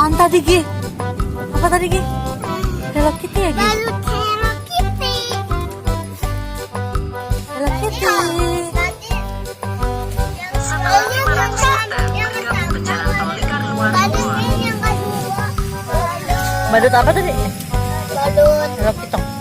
apaan tadi, Gi? Apa tadi, Gi? Hello Kitty ya, Gi? Balut Hello Kitty. Hello Kitty. Badut apa tadi? Balut Hello Kitty.